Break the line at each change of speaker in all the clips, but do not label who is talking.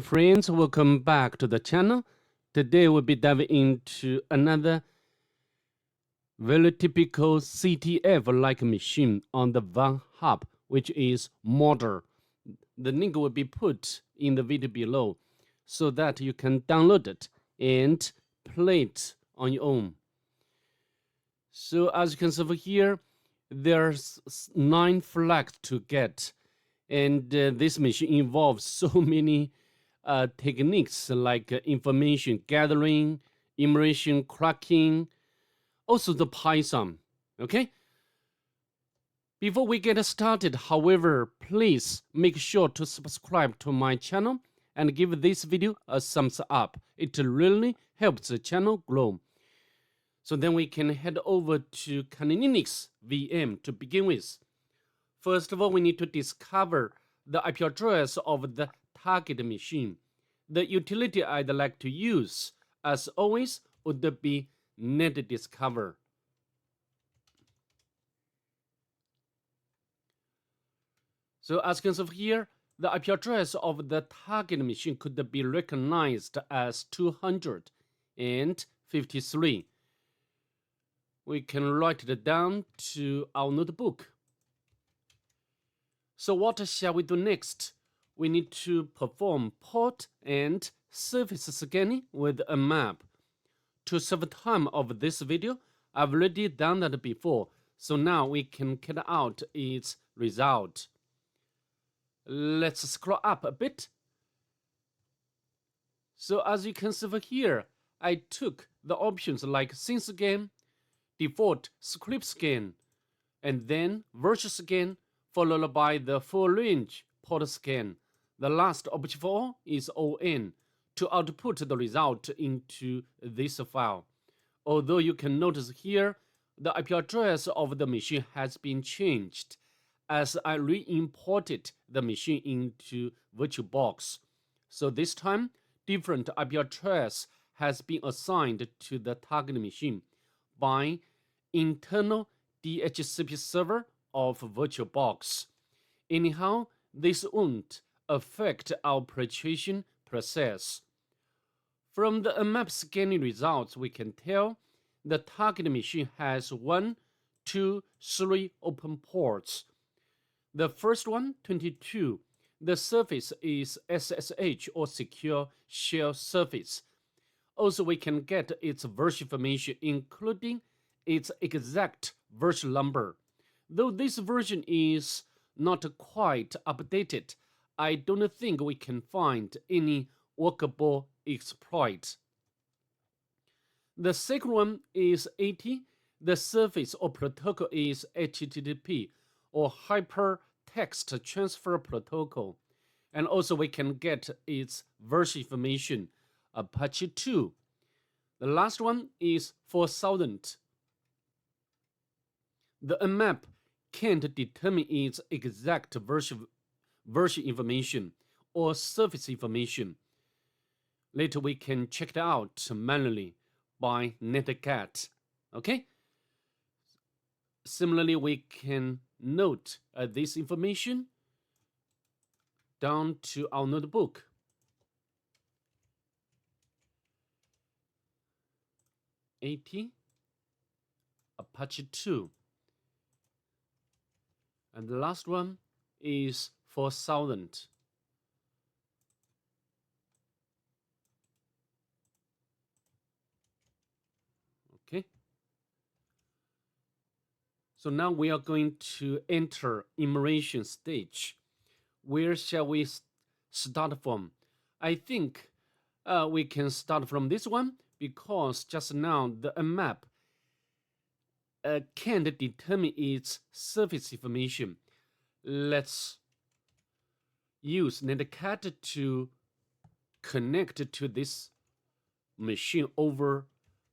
Friends, welcome back to the channel. Today we'll be diving into another very typical CTF-like machine on the VulnHub, which is Mordor. The link will be put in the video below so that you can download it and play it on your own. So as you can see over here, there's 9 flags to get, and this machine involves so many techniques like information gathering, enumeration, cracking, also the Python. Okay. Before we get started, however, please make sure to subscribe to my channel and give this video a thumbs up. It really helps the channel grow. So then we can head over to Linux VM to begin with. First of all, we need to discover the IP address of the target machine. The utility I'd like to use, as always, would be netdiscover. So as you can see here, the IP address of the target machine could be recognized as 253. We can write it down to our notebook. So what shall we do next? We need to perform port and surface scanning with a map. To save time of this video, I've already done that before, so now we can get out its result. Let's scroll up a bit. So as you can see over here, I took the options like scene scan, default script scan, and then virtual scan, followed by the full range port scan. The last option for all is ON to output the result into this file. Although you can notice here, the IP address of the machine has been changed as I re-imported the machine into VirtualBox. So this time, different IP address has been assigned to the target machine by internal DHCP server of VirtualBox. Anyhow, this won't affect our operation process. From the map scanning results, we can tell the target machine has 1, 2, 3 open ports. The first one, 22, the surface is SSH or secure shell surface. Also, we can get its version information, including its exact version number. Though this version is not quite updated, I don't think we can find any workable exploit. The second one is 80. The surface or protocol is HTTP or Hypertext Transfer Protocol. And also we can get its version information, Apache 2. The last one is 4000. The map can't determine its exact version information or surface information. Later we can check it out manually by netcat. Okay. Similarly, we can note this information down to our notebook. AT Apache 2. And the last one is 4000. Okay. So now we are going to enter enumeration stage. Where shall we start from? I think we can start from this one because just now the map can't determine its surface information. Let's use netcat to connect to this machine over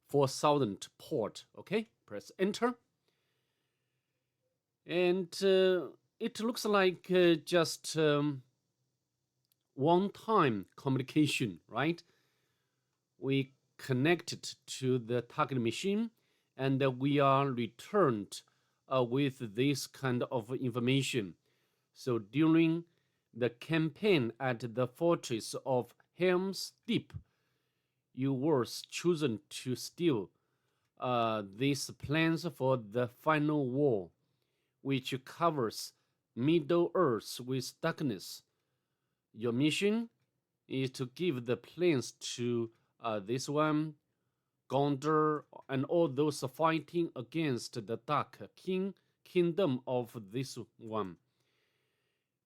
4000 port. Okay, press enter. And it looks like just one-time communication, right? We connected to the target machine and we are returned with this kind of information. So during the campaign at the fortress of Helm's Deep, you were chosen to steal these plans for the final war, which covers Middle Earth with darkness. Your mission is to give the plans to this one, Gondor, and all those fighting against the Dark Kingdom of this one.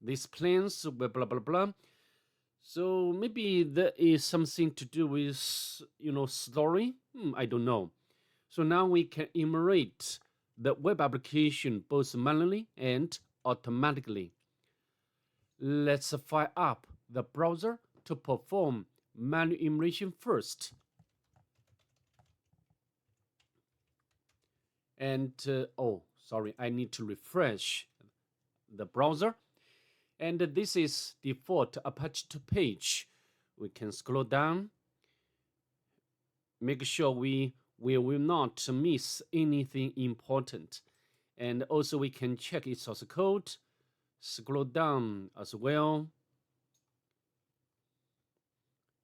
These plans, blah blah blah blah. So maybe there is something to do with story. I don't know. So now we can enumerate the web application both manually and automatically. Let's fire up the browser to perform manual enumeration first. And I need to refresh the browser. And this is default Apache page. We can scroll down. Make sure we will not miss anything important. And also we can check its source code. Scroll down as well.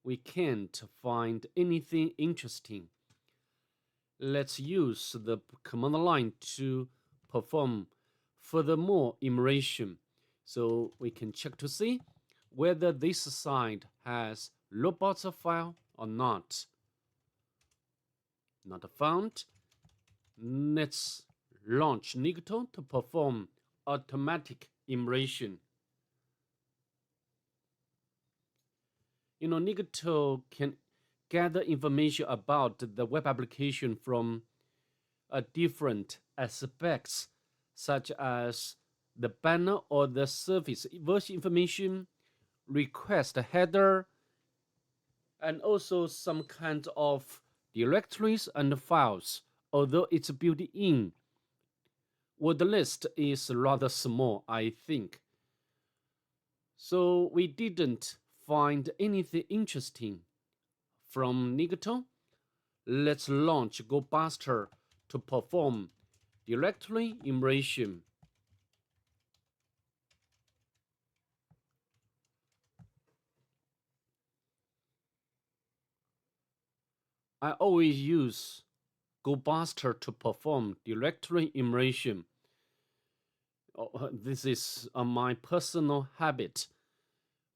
We can't find anything interesting. Let's use the command line to perform furthermore enumeration. So we can check to see whether this site has robots file or not. Not found. Let's launch Nicto to perform automatic enumeration. Nicto can gather information about the web application from different aspects, such as the banner or the service version information, request header, and also some kind of directories and files. Although it's built in, word list is rather small, I think. So we didn't find anything interesting from Nicto. Let's launch GoBuster to perform directory enumeration. I always use GoBuster to perform directory enumeration. This is my personal habit.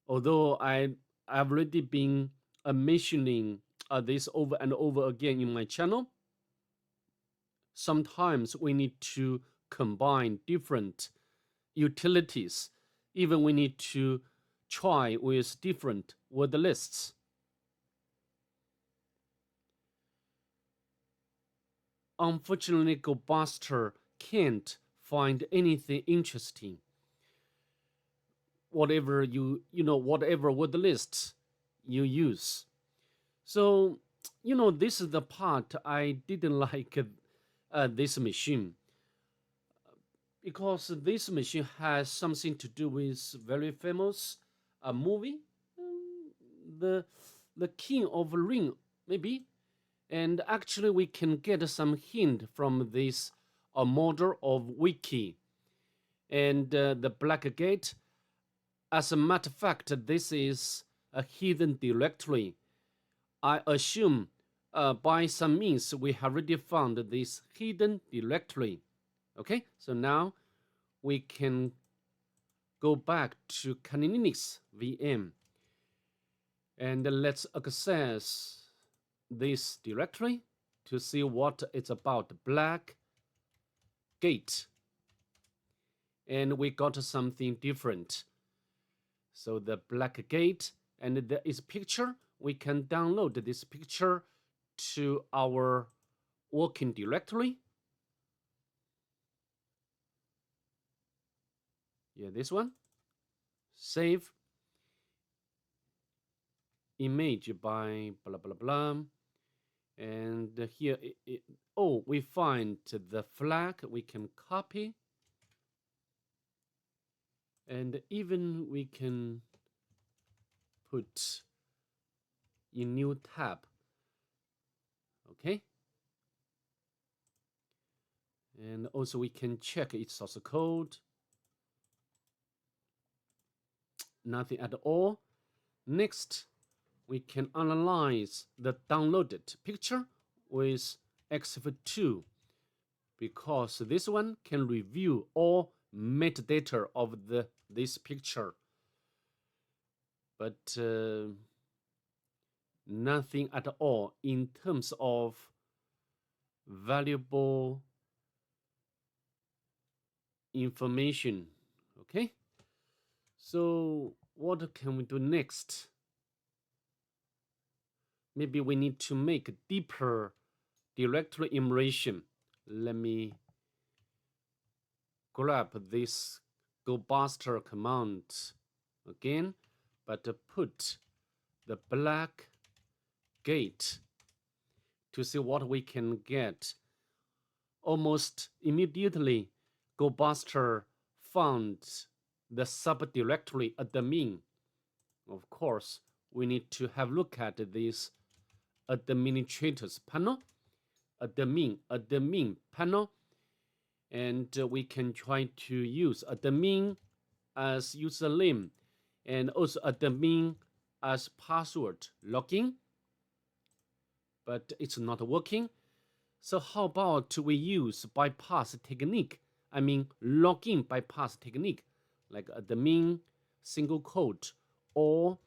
Although I've already been mentioning this over and over again in my channel, sometimes we need to combine different utilities. Even we need to try with different word lists. Unfortunately, GoBuster can't find anything interesting. Whatever whatever word lists you use. So, this is the part I didn't like this machine, because this machine has something to do with very famous movie, the King of the Ring, maybe. And actually, we can get some hint from this Mordor of Wiki and the blackgate. As a matter of fact, this is a hidden directory. I assume by some means we have already found this hidden directory. Okay, so now we can go back to Kali Linux VM and let's access this directory to see what it's about. Blackgate, and we got something different. So the blackgate, and there is picture. We can download this picture to our working directory. Yeah, this one. Save image by blah blah blah. And here, we find the flag. We can copy, and even we can put in new tab. Okay, and also we can check its source code. Nothing at all. Next, we can analyze the downloaded picture with EXIF2 because this one can review all metadata of this picture, but nothing at all in terms of valuable information. Okay, so what can we do next? Maybe we need to make deeper directory enumeration. Let me grab this GoBuster command again, but put the blackgate to see what we can get. Almost immediately, GoBuster found the subdirectory admin. Of course, we need to have a look at this administrators panel, admin panel, and we can try to use admin as username and also admin as password login, but it's not working. So how about we use bypass technique? I mean login bypass technique, like admin single quote, or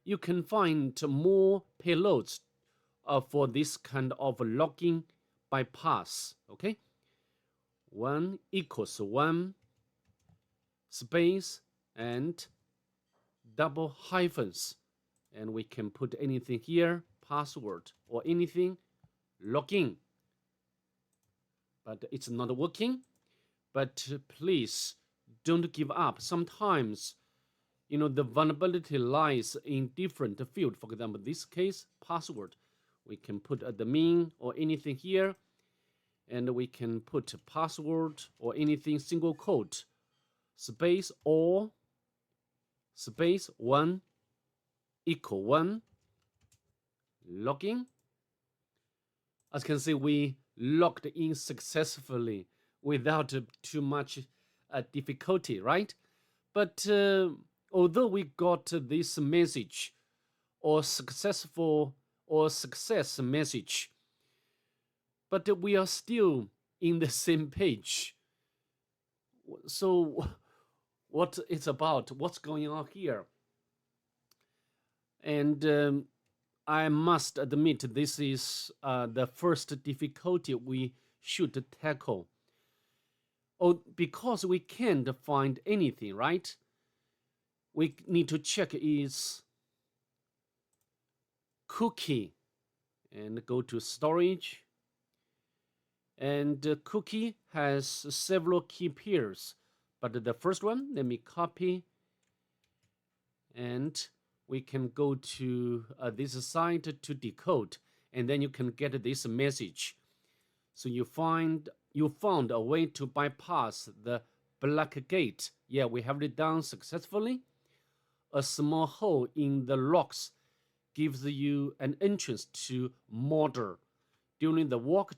you can find more payloads for this kind of login bypass. Okay, 1 equals 1 space and double hyphens, and we can put anything here, password or anything, login. But it's not working. But please don't give up. Sometimes, the vulnerability lies in different field. For example, this case, password. We can put admin or anything here, and we can put password or anything single quote, space or space 1 equal 1 login. As you can see, we logged in successfully without too much difficulty, right? But although we got this message or successful or success message, but we are still in the same page. So what it's about, what's going on here? And I must admit, this is the first difficulty we should tackle. Oh, because we can't find anything, right? We need to check is cookie and go to storage. And cookie has several key pairs, but the first one, let me copy, and we can go to this site to decode, and then you can get this message. So you found a way to bypass the blackgate. Yeah, we have it done successfully. A small hole in the rocks gives you an entrance to Mordor. During the walk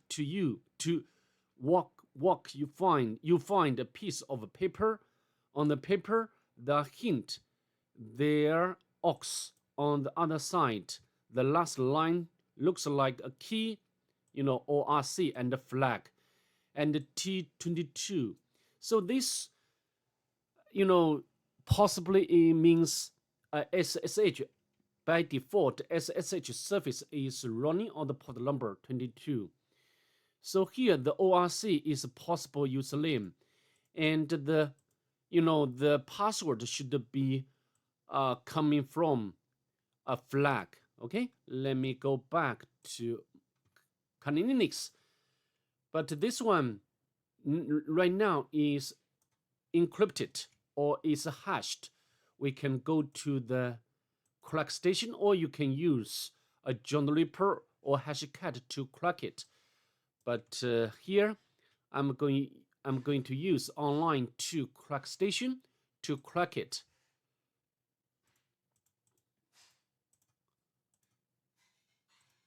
you find a piece of paper. On the paper, the hint there ox on the other side. The last line looks like a key, ORC and a flag, and T22. So this, possibly it means SSH. By default, SSH service is running on the port number 22. So here the ORC is a possible username, and the password should be coming from a flag. Okay, let me go back to Kali Linux. But this one right now is encrypted or is hashed. We can go to the CrackStation, or you can use a John Ripper or Hashcat to crack it. But here I'm going to use online to CrackStation to crack it.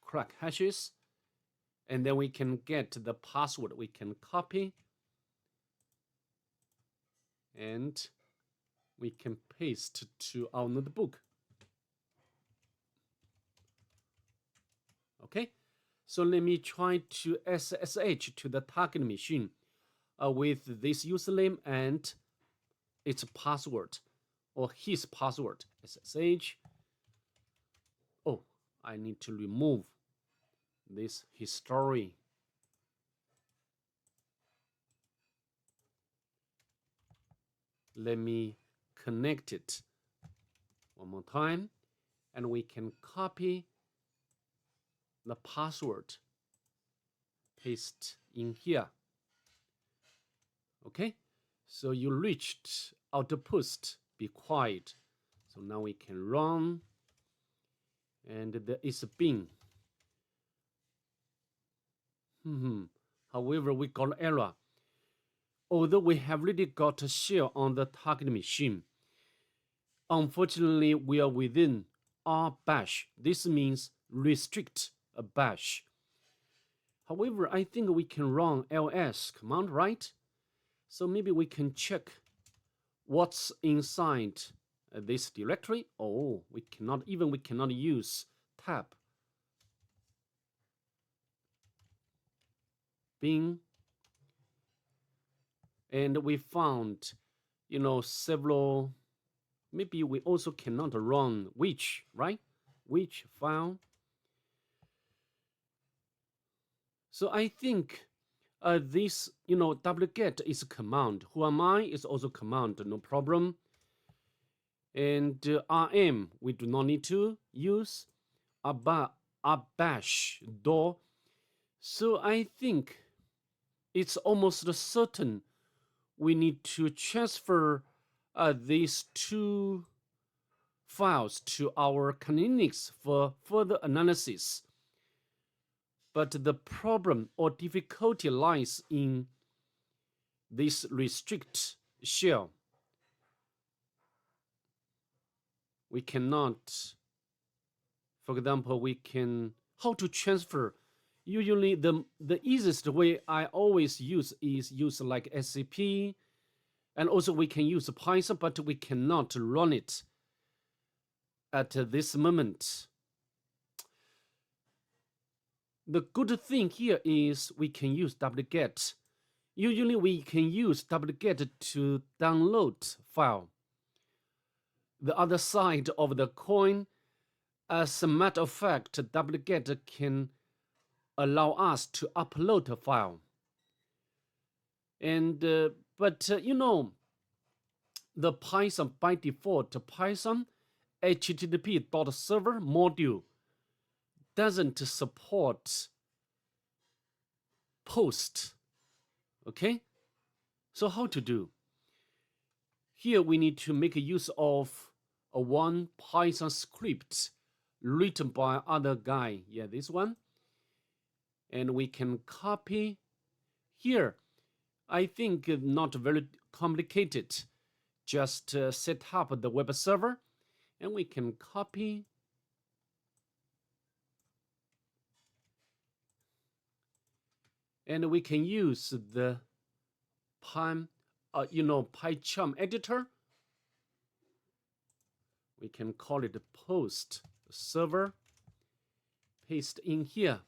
Crack hashes, and then we can get the password. We can copy and we can paste to our notebook. Okay, so let me try to SSH to the target machine with this username and its password or his password. SSH. Oh, I need to remove this history. Let me connect it one more time, and we can copy the password, paste in here. Okay, so you reached outpost, be quiet. So now we can run, and there is a bin. However, we got error. Although we have already got a shell on the target machine, unfortunately, we are within R bash. This means restrict a bash. However, I think we can run ls command, right? So maybe we can check what's inside this directory. Oh, we cannot use tab. Bin. And we found, several. Maybe we also cannot run which, right? Which file. So I think this, wget is a command. Who am I is also command, no problem. And rm, we do not need to use. Bash door. So I think it's almost certain we need to transfer these two files to our Linux for further analysis. But the problem or difficulty lies in this restrict shell. We cannot, for example, how to transfer. Usually the easiest way I always use is use like SCP, and also we can use Python, but we cannot run it at this moment. The good thing here is we can use wget. Usually we can use wget to download file. The other side of the coin, as a matter of fact, wget can allow us to upload a file. And but the Python by default, Python http.server module doesn't support post. Okay, so how to do? Here we need to make use of one Python script written by other guy. Yeah, this one. And we can copy here. I think not very complicated. Just set up the web server, and we can copy. And we can use the PyCharm editor. We can call it post server. Paste in here.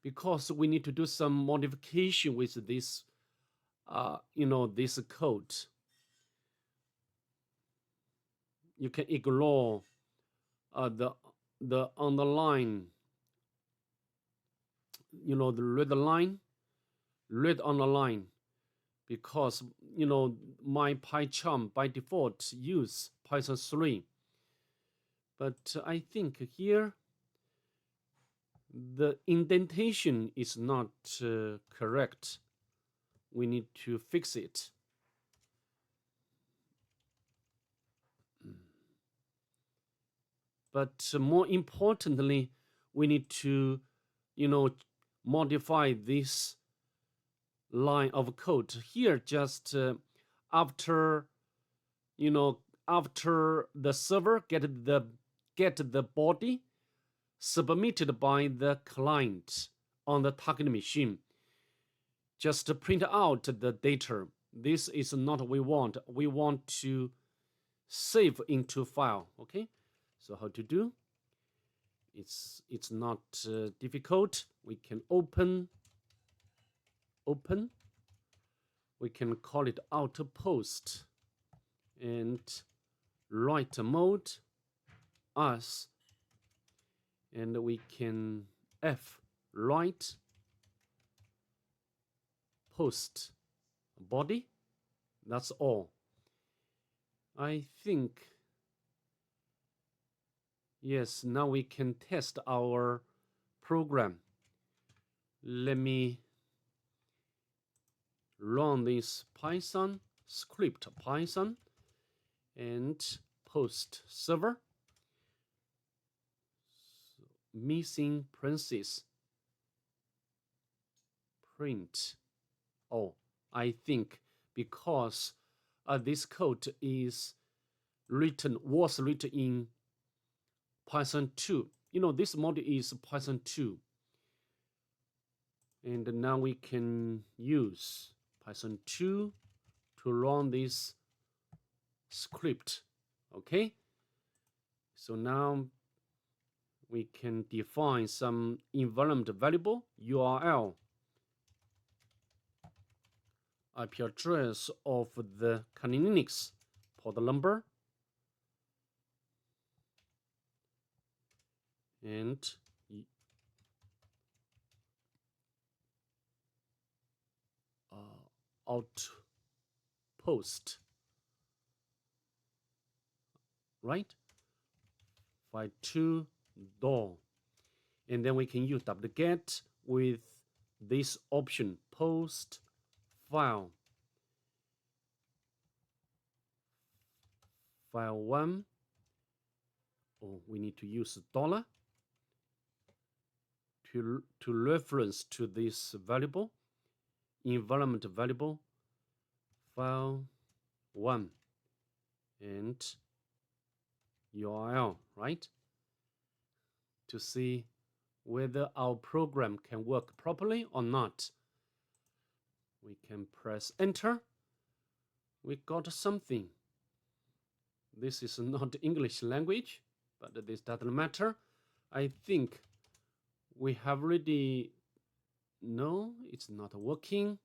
Because we need to do some modification with this, this code. You can ignore the underline, the red underline, because my PyCharm by default use Python 3. But I think here the indentation is not correct. We need to fix it. But more importantly, we need to, modify this line of code here. Just after the server get the body submitted by the client on the target machine, just print out the data. This is not what we want. We want to save into file. Okay, so how to do it's not difficult. We can open. We can call it outpost and write mode as, and we can F write post body. That's all. I think, yes, now we can test our program. Let me run this Python script, Python, and post server. So, missing parentheses. Print. Oh, I think because this code was written in Python 2. You know, this module is Python 2. And now we can use Python 2 to run this script. Okay? So now we can define some environment variable, URL, IP address of the Kali Linux port number, and outpost, right? File2 door, and then we can use wget with this option, post file 1. Oh, we need to use dollar to reference to this variable, environment variable file 1 and URL, right? To see whether our program can work properly or not. We can press enter. We got something. This is not English language, but this doesn't matter. I think we have already. No, it's not working.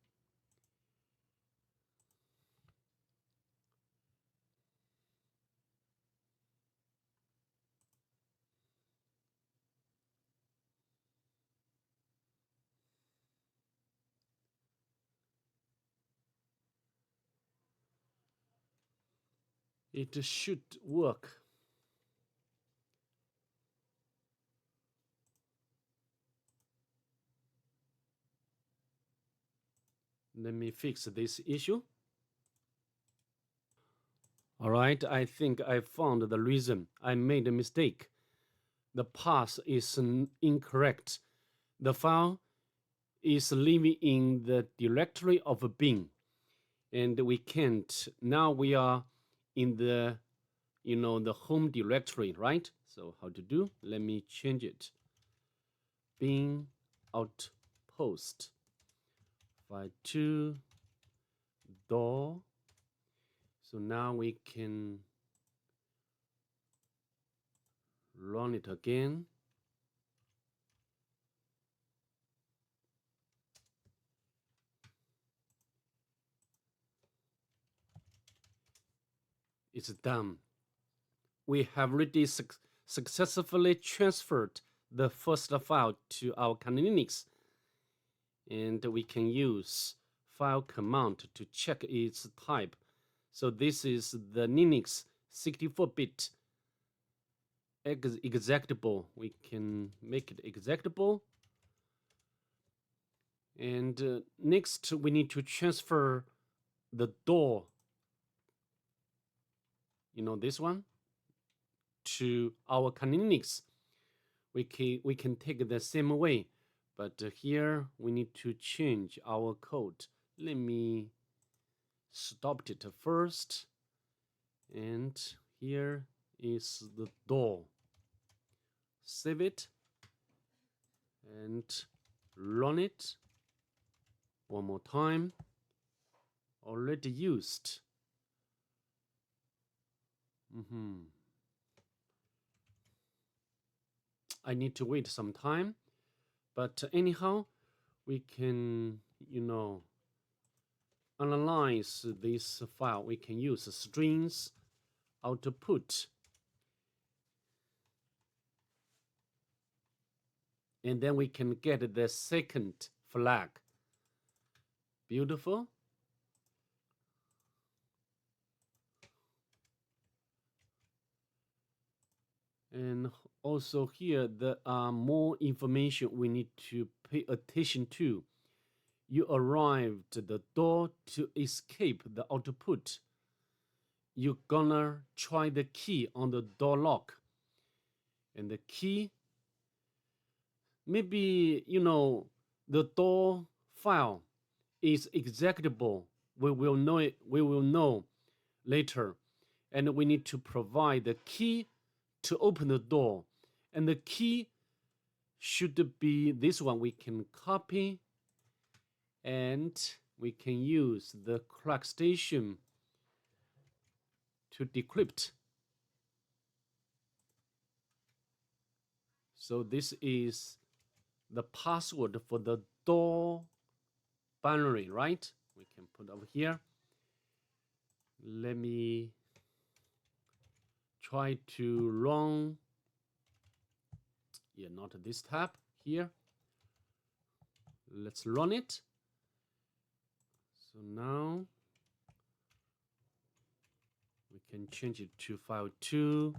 It should work. Let me fix this issue. All right, I think I found the reason. I made a mistake. The path is incorrect. The file is living in the directory of bin, and we can't. Now we are in the, the home directory, right? So how to do? Let me change it. Bin outpost file2 door. So now we can run it again. It's done. We have already successfully transferred the first file to our Kali Linux, and we can use file command to check its type. So this is the Linux 64-bit executable. We can make it executable. And next, we need to transfer the door, this one, to our Kali Linux. We can take the same way, but here we need to change our code. Let me stop it first, and here is the door. Save it and run it one more time. Already used. I need to wait some time. But anyhow, we can, analyze this file. We can use strings output. And then we can get the second flag. Beautiful. And also here, there are more information we need to pay attention to. You arrived at the door to escape the output. You're gonna try the key on the door lock. And the key, maybe, the door file is executable. We will know it. We will know later. And we need to provide the key to open the door. And the key should be this one. We can copy and we can use the CrackStation to decrypt. So this is the password for the door binary, right? We can put over here. Let me try to run. Yeah, not this tab here. Let's run it. So now we can change it to file 2.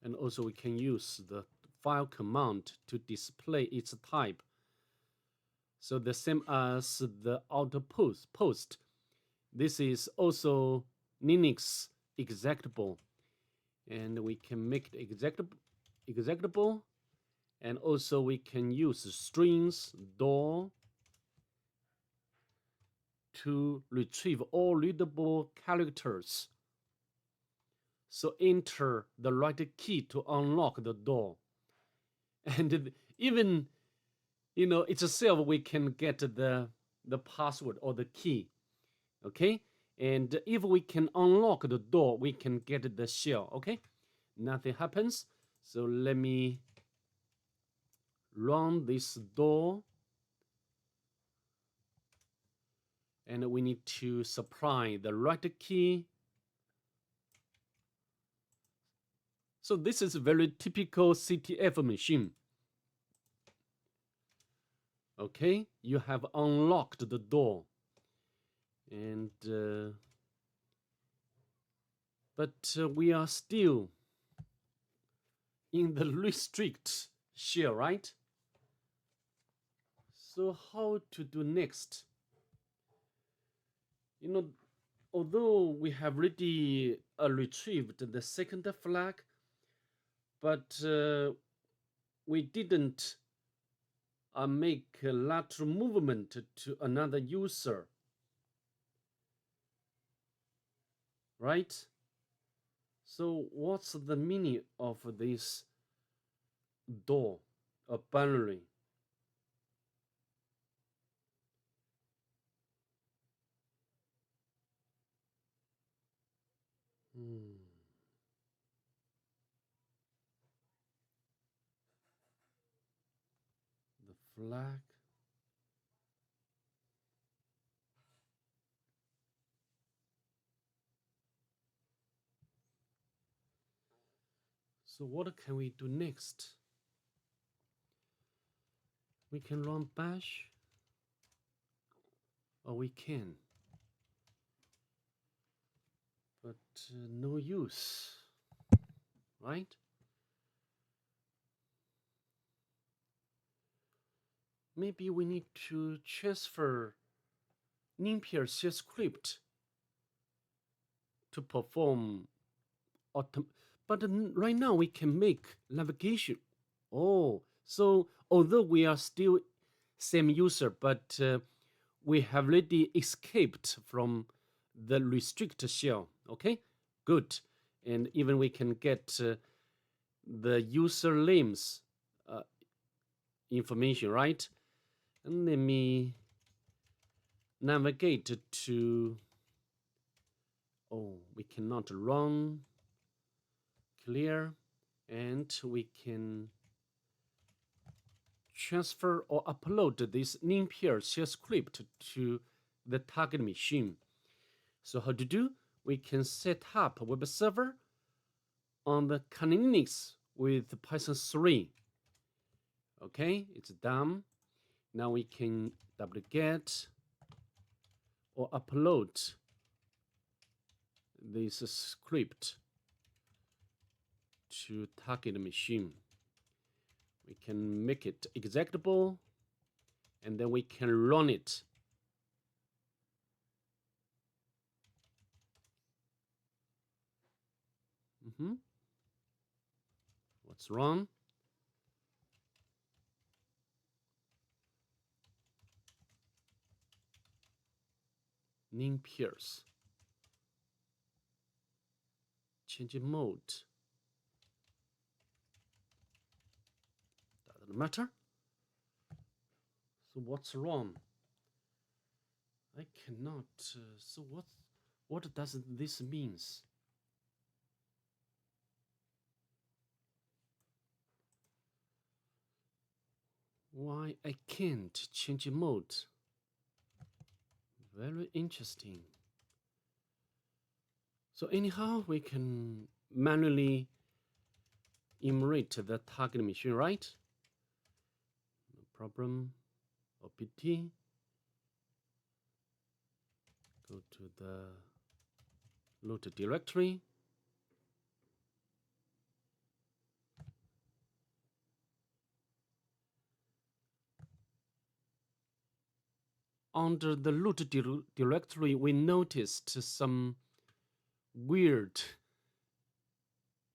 And also we can use the file command to display its type. So the same as the outpost. This is also Linux executable. And we can make it executable. And also we can use strings door to retrieve all readable characters. So enter the right key to unlock the door. And even, it's itself, we can get the password or the key. Okay? And if we can unlock the door, we can get the shell. Okay? Nothing happens. So let me run this door. And we need to supply the right key. So this is a very typical CTF machine. Okay, you have unlocked the door. And but we are still in the restrict shell, right? So how to do next? Although we have already retrieved the second flag, but we didn't make a lateral movement to another user, right? So what's the meaning of this door, a binary? The flag. So what can we do next? We can run bash, or we can, but no use, right? Maybe we need to transfer NimPair shell script to perform but right now we can make navigation. Oh, so although we are still same user, but we have already escaped from the restrict shell. Okay, good. And even we can get the user names information, right? And let me navigate to cannot run clear, and we can transfer or upload this NimPair shell script to the target machine. So how to do? We can set up a web server on the Linux with Python 3. Okay, it's done. Now we can duplicate or upload this script to target machine. We can make it executable, and then we can run it. What's wrong? NimPairs. Change mode. Doesn't matter. So what's wrong? I cannot. So what does this means? Why I can't change mode? Very interesting. So anyhow, we can manually enumerate the target machine, right? No problem. OPT. Go to the root directory. Under the root directory, we noticed some weird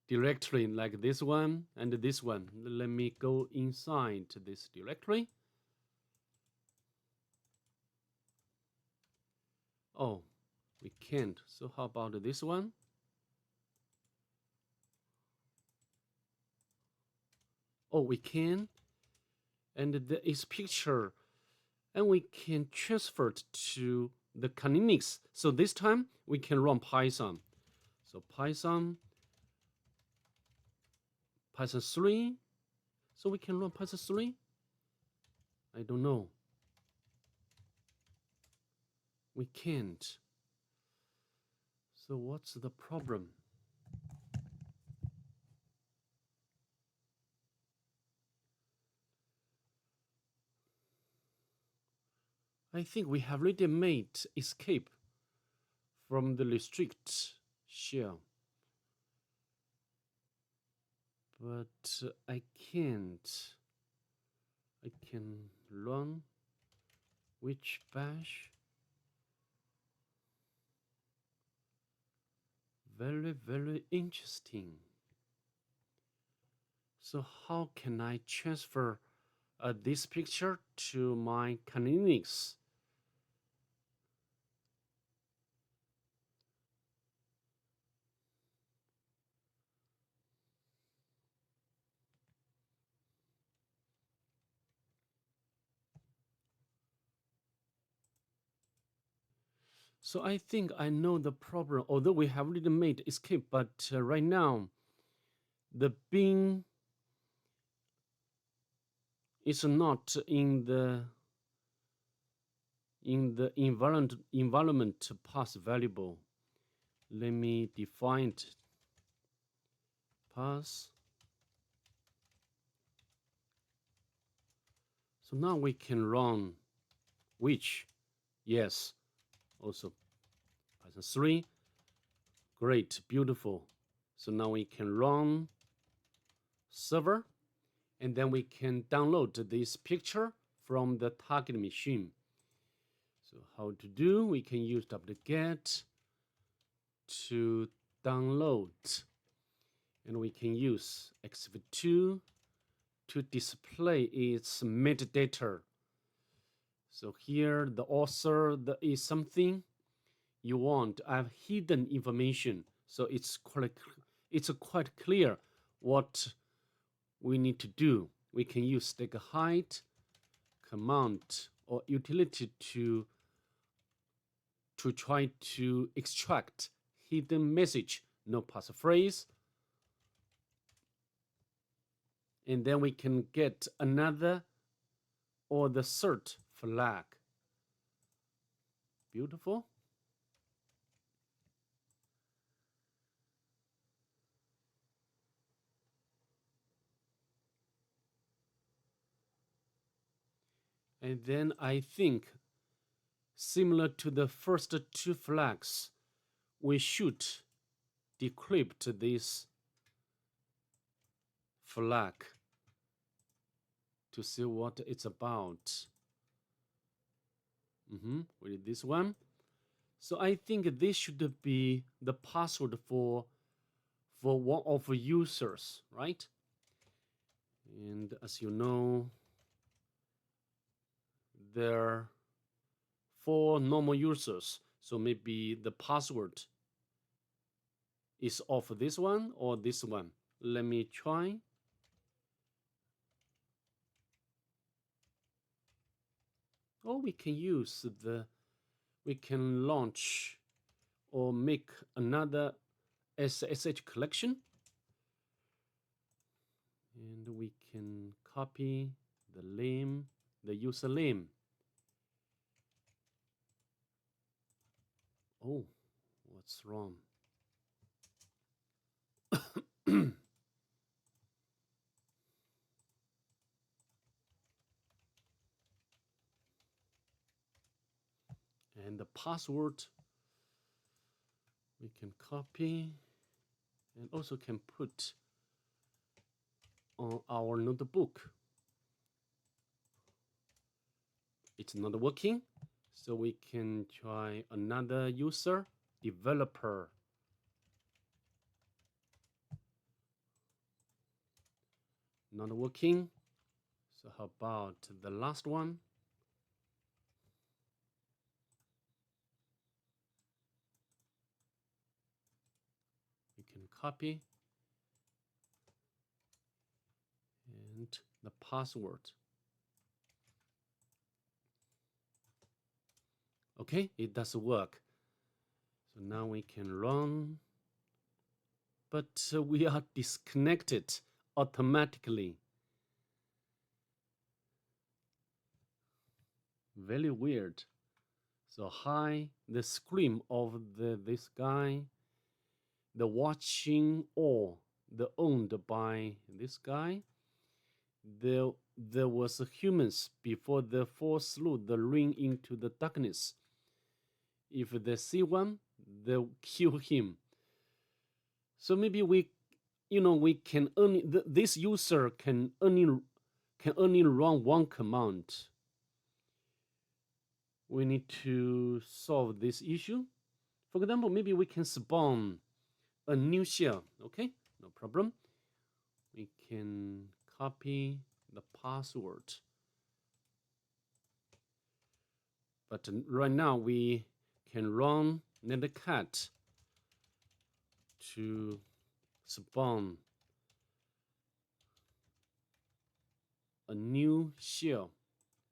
directory like this one and this one. Let me go inside this directory. Oh, we can't. So how about this one? Oh, we can. And there is picture. And we can transfer it to the Linux. So this time we can run Python. So Python 3. So we can run Python 3? I don't know. We can't. So what's the problem? I think we have already made escape from the restrict shell. But I can't. I can run which bash? Very, very interesting. So how can I transfer this picture to my Linux? So I think I know the problem, although we have already made escape, but right now the bin is not in the environment path variable. Let me define it. Path. So now we can run which? Yes. Also Python 3. Great, beautiful. So now we can run server, and then we can download this picture from the target machine. So how to do? We can use wget to download, and we can use xv2 to display its metadata. So here the author, there is something you want. I have hidden information, so it's quite clear what we need to do. We can use stake_hide command or utility to try to extract hidden message, no passphrase. And then we can get another or the cert flag. Beautiful. And then I think, similar to the first two flags, we should decrypt this flag to see what it's about. We did this one. So I think this should be the password for one of users, right? And as you know, there are 4 normal users. So maybe the password is of this one or this one. Let me try. Or we can use we can launch or make another SSH collection. And we can copy the name, the username. Oh, what's wrong? And the password we can copy and also can put on our notebook. It's not working, so we can try another user, developer. Not working. So how about the last one? We can copy and the password. Okay, it does work. So now we can run, but we are disconnected automatically. Very weird. So hi, the scream of this guy, the watching or the owned by this guy. There was humans before they fall through the ring into the darkness. If they see one, they'll kill him. So maybe we can only this user can only run one command. We need to solve this issue. For example, maybe we can spawn a new shell. Okay, no problem. We can copy the password. But right now we can run netcat to spawn a new shell.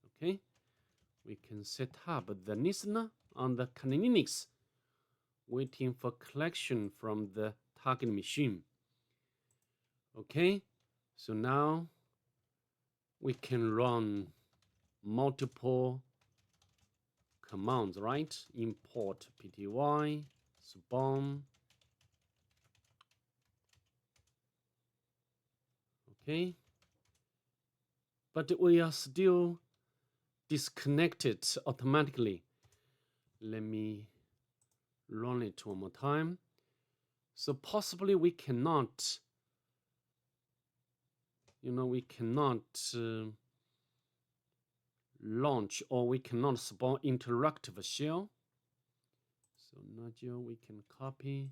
Okay, we can set up the listener on the Linux, waiting for collection from the target machine. Okay, so now we can run multiple commands, right? Import pty, spawn. Okay, but we are still disconnected automatically. Let me run it one more time. So possibly we cannot, we cannot launch or we cannot spawn interactive shell. So Nigel, we can copy.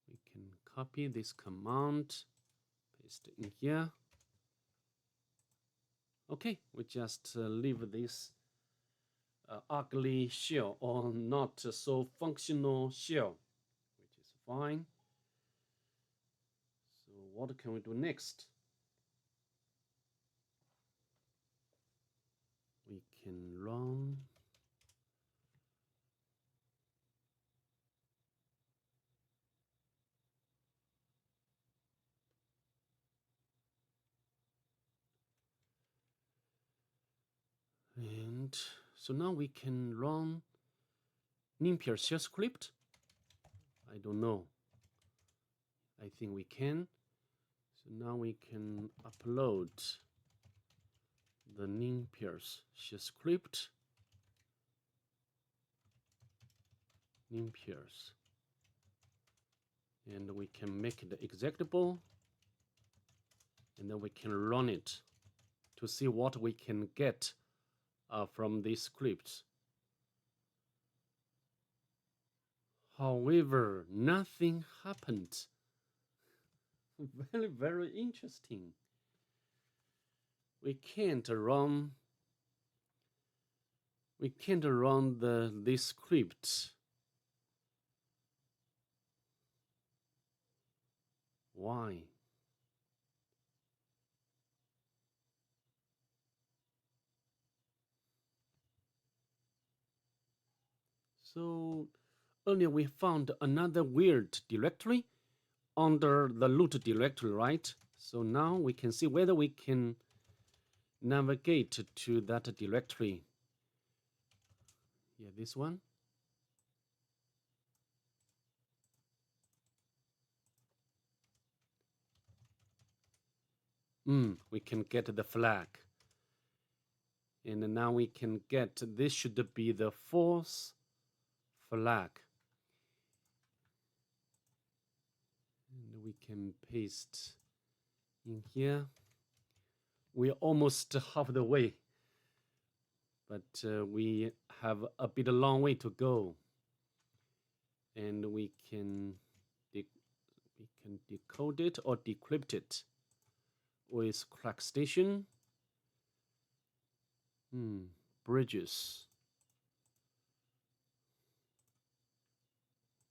We can copy this command, paste it in here. Okay, we just leave this ugly shell or not so functional shell, which is fine. So what can we do next? We can run And so now we can run NumPy shell script. I don't know. I think we can. So now we can upload the NumPy shell script. NumPy. And we can make it executable. And then we can run it to see what we can get from this script. However, nothing happened. Very, very interesting. We can't run this script. Why? So earlier we found another weird directory under the root directory, right? So now we can see whether we can navigate to that directory. Yeah, this one. We can get the flag. And now we can get, this should be the fourth flag. And we can paste in here. We're almost half the way, but we have a bit long way to go. And we can decode it or decrypt it with CrackStation. Bridges.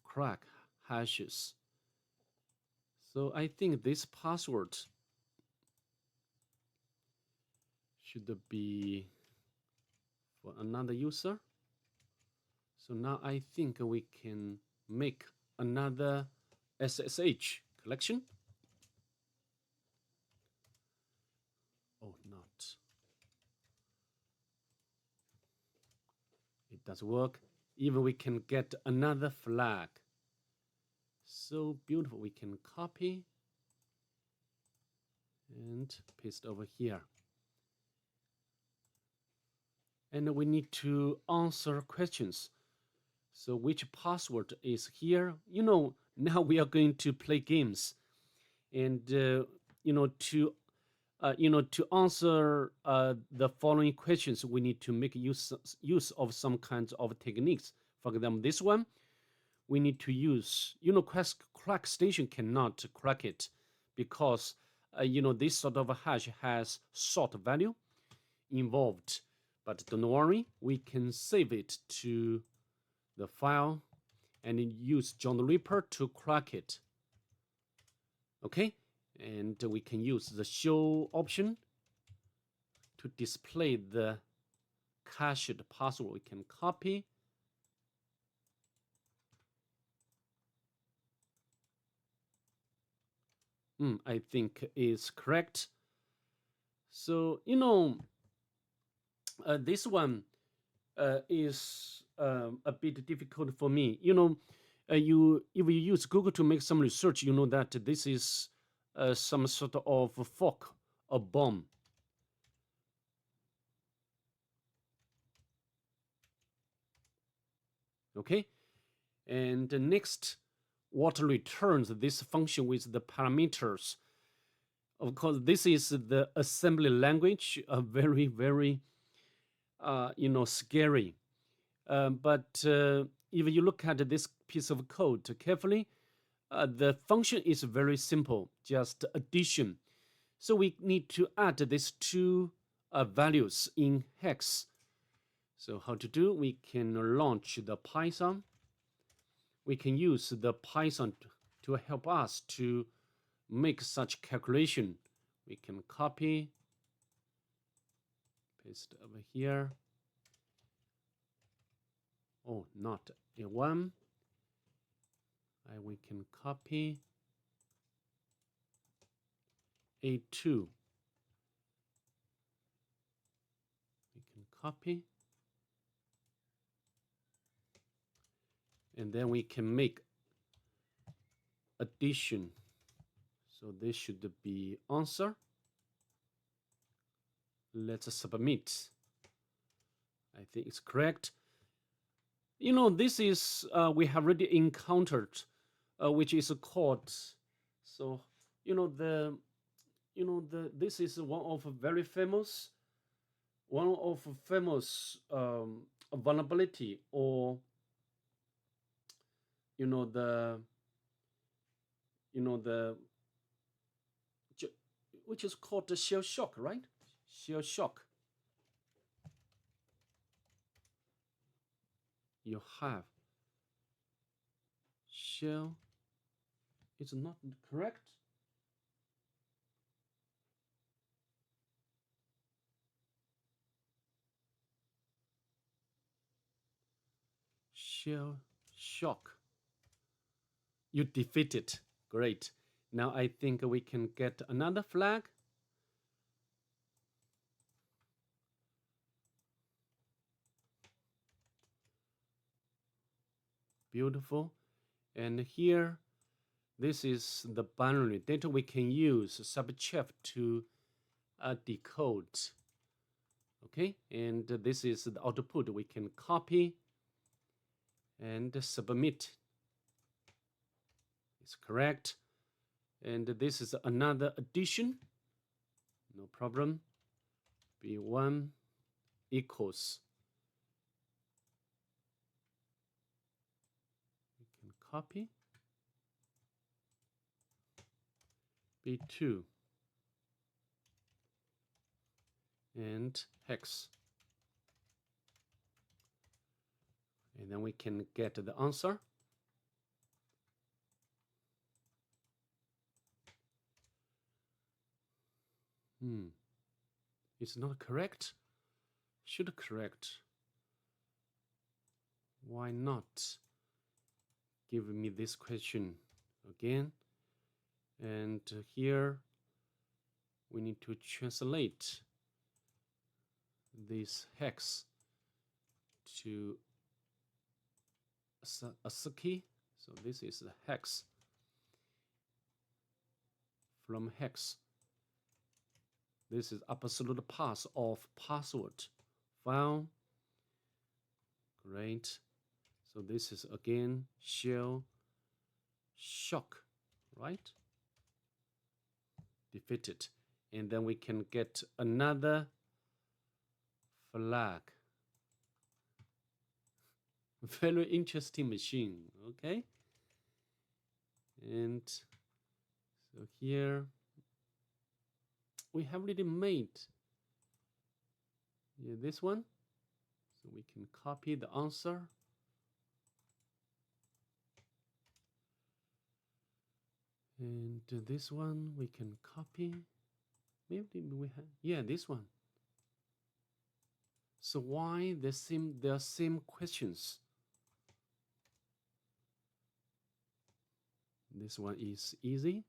Crack hashes. So I think this password should be for another user. So now I think we can make another SSH collection. Oh, not. It does work. Even we can get another flag. So beautiful. We can copy and paste over here. And we need to answer questions. So which password is here? You know, now we are going to play games. And, to answer the following questions, we need to make use of some kinds of techniques. For example, this one, we need to use, CrackStation cannot crack it because, this sort of a hash has sort value involved. But don't worry, we can save it to the file and use John the Ripper to crack it. Okay, and we can use the show option to display the cached password. We can copy. I think is correct. So, this one is a bit difficult for me. If you use Google to make some research, you know that this is some sort of fork or bomb. Okay, and next, what returns this function with the parameters? Of course, this is the assembly language, very, very, scary. But if you look at this piece of code carefully, the function is very simple, just addition. So we need to add these two values in hex. So how to do? We can launch the Python. We can use the Python to help us to make such calculation. We can copy, paste over here. Oh, not A1. And we can copy A2. We can copy And then we can make addition. So this should be answer. Let's submit. I think it's correct. You know, this is we have already encountered, which is called. So this is one of very famous, vulnerability, or the which is called the shell shock, right? Shell shock. You have shell. It's not correct. Shell shock. You defeat it. Great. Now I think we can get another flag. Beautiful. And here, this is the binary data we can use subchef to decode. Okay, and this is the output we can copy and submit. It's correct. And this is another addition. No problem. B1 equals. We can copy. B2 and hex. And then we can get the answer. It's not correct. Should correct. Why not? Give me this question again. And here we need to translate this hex to ASCII. So this is the hex. From hex, this is absolute path of password file. Great. So this is again shell shock, right? Defeated. And then we can get another flag. Very interesting machine, okay? And so here we have already made this one. So we can copy the answer. And this one we can copy. Maybe we have, this one. So why the same questions? This one is easy.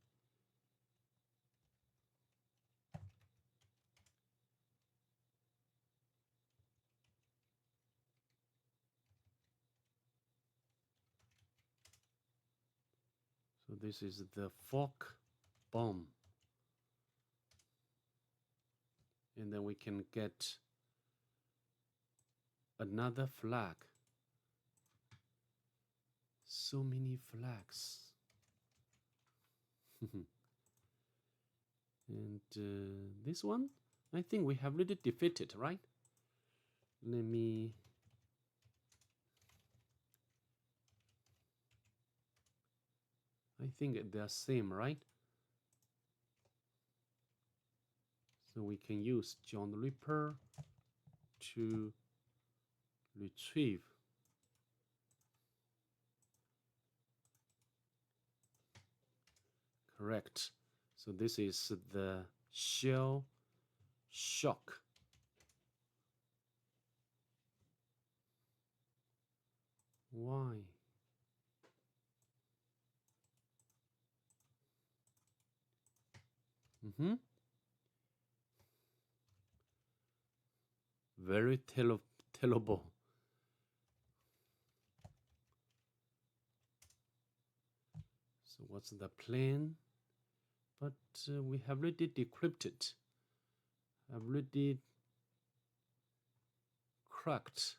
So this is the fork bomb. And then we can get another flag. So many flags. And this one, I think we have already defeated, right? Let me... I think they're same, right? So we can use John the Ripper to retrieve. Correct. So this is the shell shock. Why? Very terrible. So what's the plan? But we have already decrypted. I've already cracked.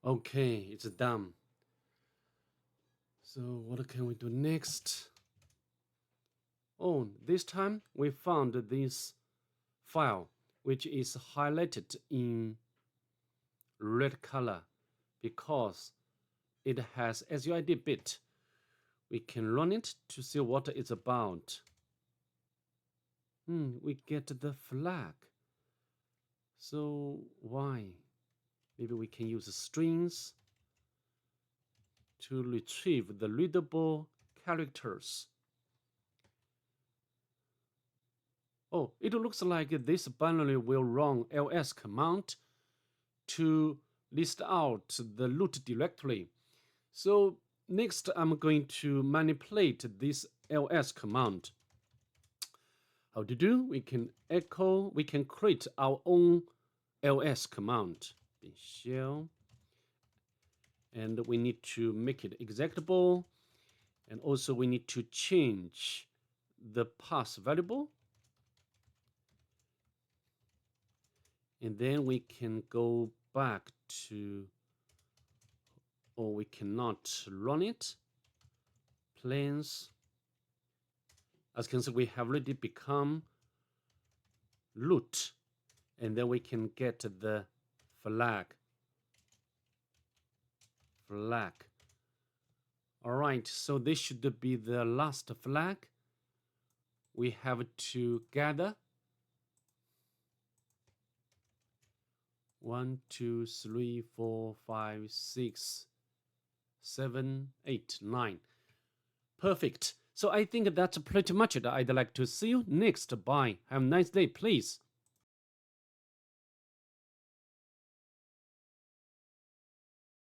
Okay, it's done. So what can we do next? Oh, this time we found this file, which is highlighted in red color because it has SUID bit. We can run it to see what it's about. We get the flag. So why? Maybe we can use strings to retrieve the readable characters. Oh, it looks like this binary will run ls command to list out the root directory. So next I'm going to manipulate this ls command. How to do? We can create our own ls command in shell, and we need to make it executable, and also we need to change the path variable, and then we can go back to, or we cannot run it, plans. As you can see, we have already become root, and then we can get the flag. All right, so this should be the last flag. We have to gather 1, 2, 3, 4, 5, 6, 7, 8, 9. Perfect. So I think that's pretty much it. I'd like to see you next. Bye. Have a nice day, please.